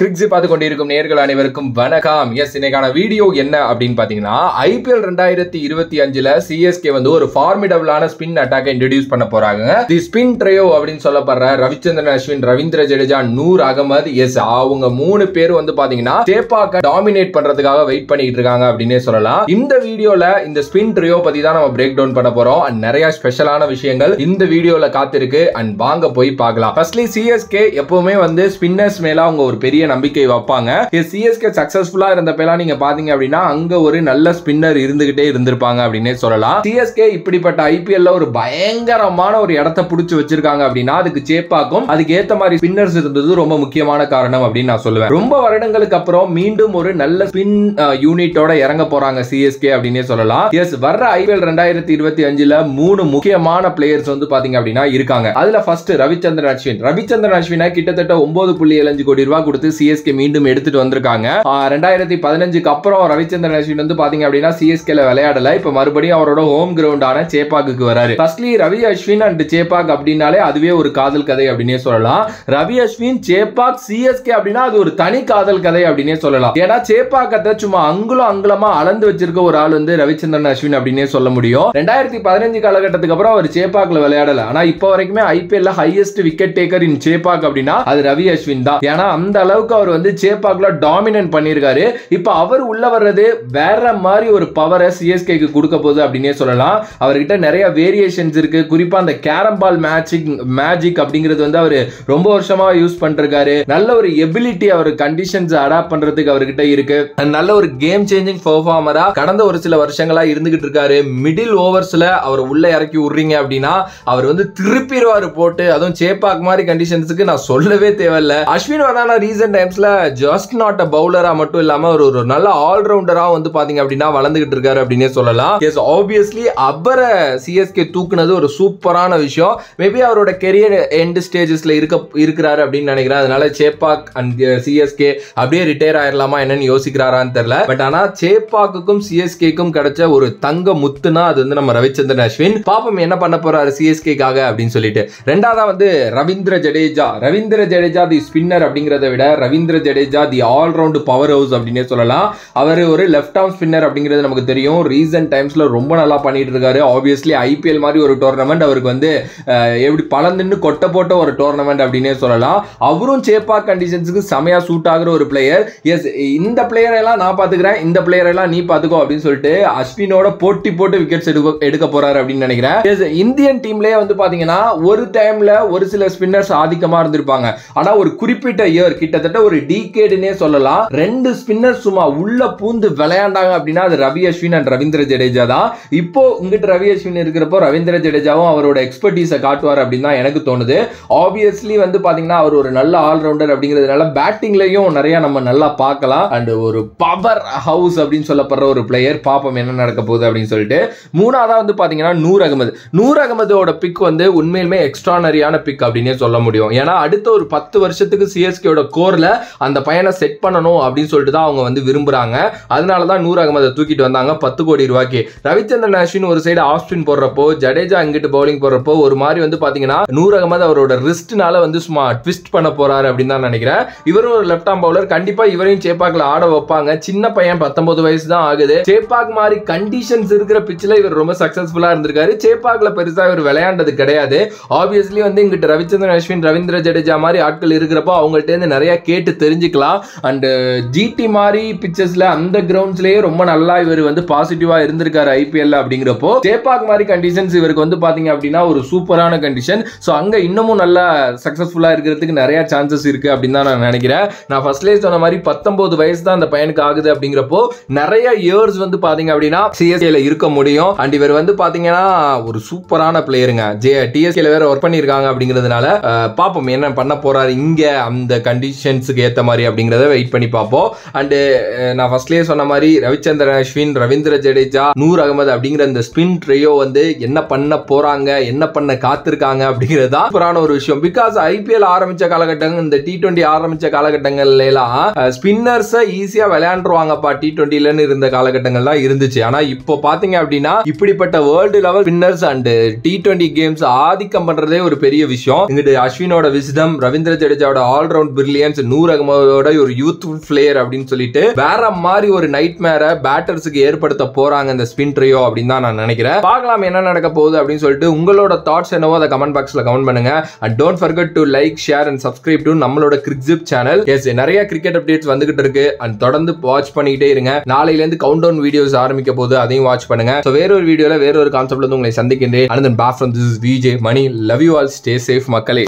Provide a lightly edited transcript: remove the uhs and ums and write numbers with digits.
கிரிக்ஸி பார்த்து கொண்டிருக்கும் நேர்கள் அனைவருக்கும் வணக்கம். எஸ், இன்னைக்கான வீடியோ என்ன அப்படின்னு பாத்தீங்கன்னா, IPL 2025ல சிஎஸ்கே வந்து ஒரு ஃபார்மிடபிளான ஸ்பின் அட்டாக்கை இன்ட்ரோடியூஸ் பண்ண போறாங்க. தி ஸ்பின் ட்ரையோ அப்படின்னு சொல்லப்படுற ரவிச்சந்திரன் அஸ்வின், ரவீந்திர ஜடேஜா, நூர் அகமது. எஸ், அவங்க 3 பேர் வந்து பாத்தீங்கன்னா சேப்பாக்க டாமினேட் பண்றதுக்காக வெயிட் பண்ணிட்டு இருக்காங்க அப்படின்னே சொல்லலாம். இந்த வீடியோல இந்த ஸ்பின் ட்ரையோ பத்தி தான் நம்ம பிரேக் டவுன் பண்ண போறோம். அண்ட் நிறைய ஸ்பெஷலான விஷயங்கள் இந்த வீடியோல காத்திருக்கு. அண்ட் வாங்க போய் பார்க்கலாம். ஃபர்ஸ்ட்லி சிஎஸ்கே எப்பவுமே வந்து ஸ்பின்னர்ஸ் மேல அவங்க ஒரு பெரிய நம்பிக்கை வைப்பாங்க. சிஎஸ்கே சக்சஸ்ஃபுல்லா இருந்தப்பெல்லாம் நீங்க பாத்தீங்க அப்படின்னா அங்க ஒரு நல்ல ஸ்பின்னர் இருந்துகிட்டே இருந்திருப்பாங்க அப்படின்னே சொல்லலாம். சிஎஸ்கே இப்படிப்பட்ட ஐபிஎல்ல ஒரு பயங்கரமான ஒரு இடத்தை பிடிச்சு வச்சிருக்காங்க அப்படின்னா அதுக்கு சேப்பாக்கும் அதுக்கு ஏத்த மாதிரி ஸ்பின்னர்ஸ் இருந்தது ரொம்ப முக்கியமான காரணம் அப்படின்னு நான் சொல்லுவேன். ரொம்ப வருடங்களுக்கு அப்புறம் மீண்டும் ஒரு நல்ல ஸ்பின் யூனிட்டோட இறங்க போறாங்க சிஎஸ்கே அப்படின்னே சொல்லலாம். எஸ், வர்ற ஐபிஎல் 2025ல 3 முக்கியமான பிளேயர்ஸ் வந்து பாத்தீங்க அப்படின்னா இருக்காங்க. அதுல ஃபர்ஸ்ட் ரவிச்சந்திரன் அஸ்வின். ரவிச்சந்திரன் அஸ்வினை கிட்டத்தட்ட 9.75 கோடி ரூபாய் கொடுத்து சிஎஸ்கே மீண்டும் எடுத்துட்டு வந்திருக்காங்க. 2015க்கு அப்புறம் ரவிச்சந்திரன் அஸ்வின் வந்து பாத்தீங்க அப்படின்னா சிஎஸ்கேல விளையாடல. இப்ப மறுபடியும் அவரோட ஹோம் கிரவுண்டான சேப்பாக்கு வராரு. ஃபர்ஸ்ட்லி ரவி அஸ்வின் அண்ட் சேப்பாக் அப்படின்னாலே அதுவே ஒரு காதல் கதை அப்படின்னே சொல்லலாம். ரவி அஸ்வின், சேப்பாக், சிஎஸ்கே அப்படின்னா அது ஒரு தனி காதல் கதை அப்படின்னே சொல்லலாம். ஏன்னா சேப்பாக்கத்தை சும்மா அங்குலமா அளந்து வச்சிருக்க ஒரு ஆள் வந்து ரவிச்சந்திரன் அஸ்வின் அப்படின்னே சொல்ல முடியும். 2015 காலகட்டத்துக்கு அப்புறம் அவர் சேப்பாக்ல விளையாடல. ஆனா இப்ப வரைக்குமே ஐபிஎல்ல ஹையஸ்ட் விக்கெட் டேக்கர் இன் சேப்பாக் அப்படின்னா அது ரவி அஸ்வின் தான். ஏன்னா அந்த அளவுக்கு அவர் வந்து சேப்பாக்ல டாமினேட் பண்ணிருக்காரு. இப்ப அவர் உள்ள வர்றது வேற மாதிரி ஒரு பவரை சிஎஸ்கேக்கு கொடுக்க போகுது அப்படின்னே சொல்லலாம். அவர்கிட்ட நிறைய வேரியேஷன்ஸ் இருக்கு. குறிப்பா அந்த கேரம் பால் மேஜிக் அப்படிங்கிறது வந்து அவர் ரொம்ப வருஷமா யூஸ் பண்ணிருக்காரு. நல்ல ஒரு எபிலிட்டி, அவர் கண்டிஷன்ஸ் அடாப்ட் பண்றதுக்கு அவர்கிட்ட இருக்கு. நல்ல ஒரு கேம் சேஞ்சிங் பெர்ஃபார்மரா கடந்த ஒரு சில வருஷங்களா இருந்துகிட்டு இருக்காரு. மிடில் ஓவர்ஸ்ல அவர் உள்ள இறக்கி விடுறீங்க அப்படின்னா அவர் வந்து திருப்பிடுவாரு போட்டு. அதுவும் சேப்பாக் மாதிரி கண்டிஷன்ஸ்க்கு நான் சொல்லவே தேவையில்ல. அஸ்வின் வர்தானா ரீசன்ட் டைம்ஸ்ல ஜஸ்ட் நாட் அ பவுலரா மட்டும் இல்லாம ஒரு நல்ல ஆல்ரவுண்டரா வந்து பாத்தீங்க அப்படின்னா வளர்ந்துகிட்டு இருக்காரு அப்படின்னே சொல்லலாம். எஸ், ஆப்வியஸ்லி அவரை சிஎஸ்கே தூக்குனது ஒரு சூப்பரான விஷயம். மேபி அவரோட கெரியர் எண்ட் ஸ்டேஜஸ்ல இருக்கிறாரு அப்படின்னு நினைக்கிறேன். அதனால சேப்பாக் அண்ட் சிஎஸ்கே அப்படியே ரிட்டையர் ஆயிரலாமா என்னன்னு யோசிக்கிறாரான்னு தெரியல. பட் ஆனா சேப்பாக்குக்கும் சிஎஸ்கேக்கும் கிடைச்ச ஒரு தங்க முத்துனா அது வந்து நம்ம ரவிச்சந்திரன் அஸ்வின். பாப்போம் என்ன பண்ண போறாரு சிஎஸ்கேக்காக அப்படின்னு சொல்லிட்டு. ரெண்டாவதா வந்து ரவீந்திர ஜடேஜா தி ஸ்பின்னர் அப்படிங்கறத விட ரவீந்திர ஜடேஜா தி ஆல்ரவுண்ட் பவர் ஹவுஸ் அப்படின்னே சொல்லலாம். அவர் ஒரு லெஃப்ட் ஆர்ம் ஸ்பின்னர் அப்படிங்கிறது நமக்கு தெரியும். ரீசன்ட் டைம்ஸ்ல ரொம்ப நல்லா பண்ணிட்டு இருக்காரு. ஆப்வியஸ்லி ஐபிஎல் மாதிரி ஒரு டோர்னமெண்ட் அவருக்கு வந்து எப்படி பலந்துன்னு கொட்ட போட்ட ஒரு டோர்னமெண்ட் அப்படின்னே சொல்லலாம். அவரும் சேப்பாக் கண்டிஷன்ஸ்க்கு செமையா சூட் ஆகுற ஒரு பிளேயர். எஸ், இந்த பிளேயர் எல்லாம் நான் பாத்துக்கிறேன், இந்த பிளேயர் எல்லாம் நீ பாத்துக்கோ அப்படின்னு சொல்லிட்டு அஸ்வினோட போட்டி போட்டு விக்கெட்ஸ் எடுக்க போறாரு அப்படின்னு நினைக்கிறேன். இந்தியன் டீம்லயே வந்து பாத்தீங்கன்னா ஒரு டைம்ல ஒரு சில ஸ்பின்னர்ஸ் ஆதிக்கமா இருந்திருப்பாங்க. ஆனா ஒரு குறிப்பிட்ட இயர் கிட்டத்தட்ட ஒரு டிகேட்னே சொல்லலாம் 2 ஸ்பின்னர் சும்மா உள்ள பூந்து விளையாண்டாங்க அப்படின்னா அது ரவி அஸ்வின் அண்ட் ரவீந்திர ஜடேஜா தான். இப்போ இங்கிட்ட ரவி அஸ்வின் இருக்கிறப்போ ரவீந்திர ஜடேஜாவும் அவரோட எக்ஸ்பர்டீஸை காட்டுவார் அப்படின்னு தான் எனக்கு தோணுது. ஆப்வியஸ்லி வந்து பாத்தீங்கன்னா அவர் ஒரு நல்ல ஆல்ரவுண்டர் அப்படிங்கிறதுனால பேட்டிங்லயும் நிறைய நம்ம நல்லா பார்க்கலாம். அண்ட் ஒரு பவர் ஹவுஸ் அப்படின்னு சொல்லப்படுற ஒரு பிளேயர். பாப்போம் என்ன நடக்க போகுது அப்படின்னு சொல்லிட்டு. மூணாவதா வந்து பாத்தீங்கன்னா நூர் அகமதோட பிக் வந்து உண்மையிலுமே எக்ஸ்ட்ரானரியான பிக் அப்படின்னே சொல்ல முடியும். ஏன்னா அடுத்த ஒரு 10 வருஷத்துக்கு சிஎஸ்கேயோட கோர்ல அந்த பையனை செட் பண்ணணும் அப்படின்னு சொல்லிட்டு தான் அவங்க வந்து விரும்புறாங்க. அதனால தான் நூர் அகமதை தூக்கிட்டு வந்தாங்க 10 கோடி ரூபாய்க்கு. ரவிச்சந்திரன் அஸ்வின் ஒரு சைடு ஆஃப் ஸ்பின் போடுறப்போ, ஜடேஜா அங்கிட்டு பவுலிங் போடுறப்போ ஒரு மாதிரி வந்து பாத்தீங்கன்னா நூர் அகமது அவரோட ரிஸ்ட்னால வந்து சும்மா ட்விஸ்ட் பண்ண போறாரு அப்படின்னு தான் நினைக்கிறேன். இவரும் ஒரு லெஃப்ட் ஆர்ம் பவுலர். கண்டிப்பா இவரையும் சேப்பாக்ல ஆட வைப்பாங்க. சின்ன பையன் 19 வயசு தான் ஆகுது. சேப்பாக் மாதிரி கண்டிஷன்ஸ் இருக்கிற பிச்சில் இவர் ரொம்ப சக்சஸ்ஃபுல்லா இருந்திருக்காரு. சேப்பாக்ல பெருசா இவர் விளையாண்டது கிடையாது. ஆப்வியஸ்லி வந்து இங்கிட்ட ரவிச்சந்திரன் அஸ்வின், ரவீந்திர ஜடேஜா மாதிரி ஆட்கள் இருக்கிறப்போ அவங்கள்ட்ட இருந்து நிறைய கேட்டு தெரிஞ்சுக்கலாம். அண்ட் ஜிடி மாதிரி பிச்சஸ்ல அந்த கிரவுண்ட்ஸ்லயே ரொம்ப நல்லா இவர் வந்து பாசிட்டிவா இருந்திருக்காரு ஐபிஎல் அப்படிங்கிறப்போ சேப்பாக் மாதிரி கண்டிஷன்ஸ் இவருக்கு வந்து பாத்தீங்க அப்படின்னா ஒரு சூப்பரான கண்டிஷன். சோ அங்க இன்னமும் நல்லா சக்சஸ்ஃபுல்லா இருக்கிறதுக்கு நிறைய சான்சஸ் இருக்கு அப்படின்னு தான் நான் நினைக்கிறேன். நான் ஃபர்ஸ்ட்லேயே சொன்ன மாதிரி 19 வயசு தான் அந்த பையனுக்கு ஆகுது அப்படிங்கிறப்போ நிறைய இயர்ஸ் வந்து பாத்தீங்க அப்படின்னா சிஎஸ்கேல இருக்க முடியும். அண்ட் இவர் வந்து பாத்தீங்கன்னா ஒரு சூப்பரான பிளேயருங்க. டிஎஸ்கேல வேற ஒர்க் பண்ணிருக்காங்க அப்படிங்கிறதுனால பாப்போம் என்ன பண்ண போறாரு இங்க அந்த கண்டிஷன்ஸுக்கு ஏத்த மாதிரி அப்படிங்கறத வெயிட் பண்ணி பார்ப்போம். அண்ட் நான் ஃபர்ஸ்ட்லயே சொன்ன மாதிரி ரவிச்சந்திரன் அஸ்வின், ரவீந்திர ஜடேஜா, நூர் அகமது அப்படிங்கிற இந்த ஸ்பின் ட்ரையோ வந்து என்ன பண்ண போறாங்க, என்ன பண்ண காத்திருக்காங்க அப்படிங்கிறது தான் சூப்பரான ஒரு விஷயம். பிகாஸ் ஐபிஎல் ஆரம்பிச்ச காலகட்டங்கள், இந்த T20 ஆரம்பிச்ச காலகட்டங்கள்ல எல்லாம் ஸ்பின்னர்ஸை ஈஸியா விளையாண்டுருவாங்கப்பா T20ல இருந்த காலகட்டங்கள் தான் இருந்துச்சு. ஆனா இப்போ பாத்தீங்க அப்படின்னா இப்படிப்பட்ட world level spinners and T20 games ஆதிக்கம் பண்றதே ஒரு பெரிய விஷயம். இங்கிட்டு அஸ்வினோட விஸ்டம், ரவீந்திர ஜடேஜாவோட ஆல்ரவுண்ட் பிரில்லியன்ஸ், நூர் அகமதோட ஒரு யூத்ஃபுல் பிளேயர் அப்படின்னு சொல்லிட்டு வேற மாதிரி ஒரு நைட் மேரை பேட்டர்ஸுக்கு ஏற்படுத்த போறாங்க இந்த ஸ்பின் ட்ரையோ அப்படின்னு தான் நான் நினைக்கிறேன். பார்க்கலாம் என்ன நடக்க போகுது அப்படின்னு சொல்லிட்டு உங்களோட தாட்ஸ் என்னவோ அதை கமெண்ட் பாக்ஸ்ல கமெண்ட் பண்ணுங்க. And don't forget to like, share and subscribe to நம்மளோட கிரிக்ஸிப் சேனல். எஸ், நிறைய கிரிக்கெட் அப்டேட்ஸ் வந்துகிட்டு இருக்கு. அண்ட் தொடர்ந்து வாட்ச் பண்ணிக்கிட்டே இருங்க. நாளையில இருந்து கவுண்ட் டவுன் வீடியோஸ் ஆரம்பிக்க போது, அதையும் வாட்ச் பண்ணுங்க. சோ வேற ஒரு வீடியோல வேற ஒரு கான்செப்ட்ல வந்து உங்களை சந்திக்கின்றேன். And then bye from this is VJ Mani. Love you all. Stay safe மக்களே.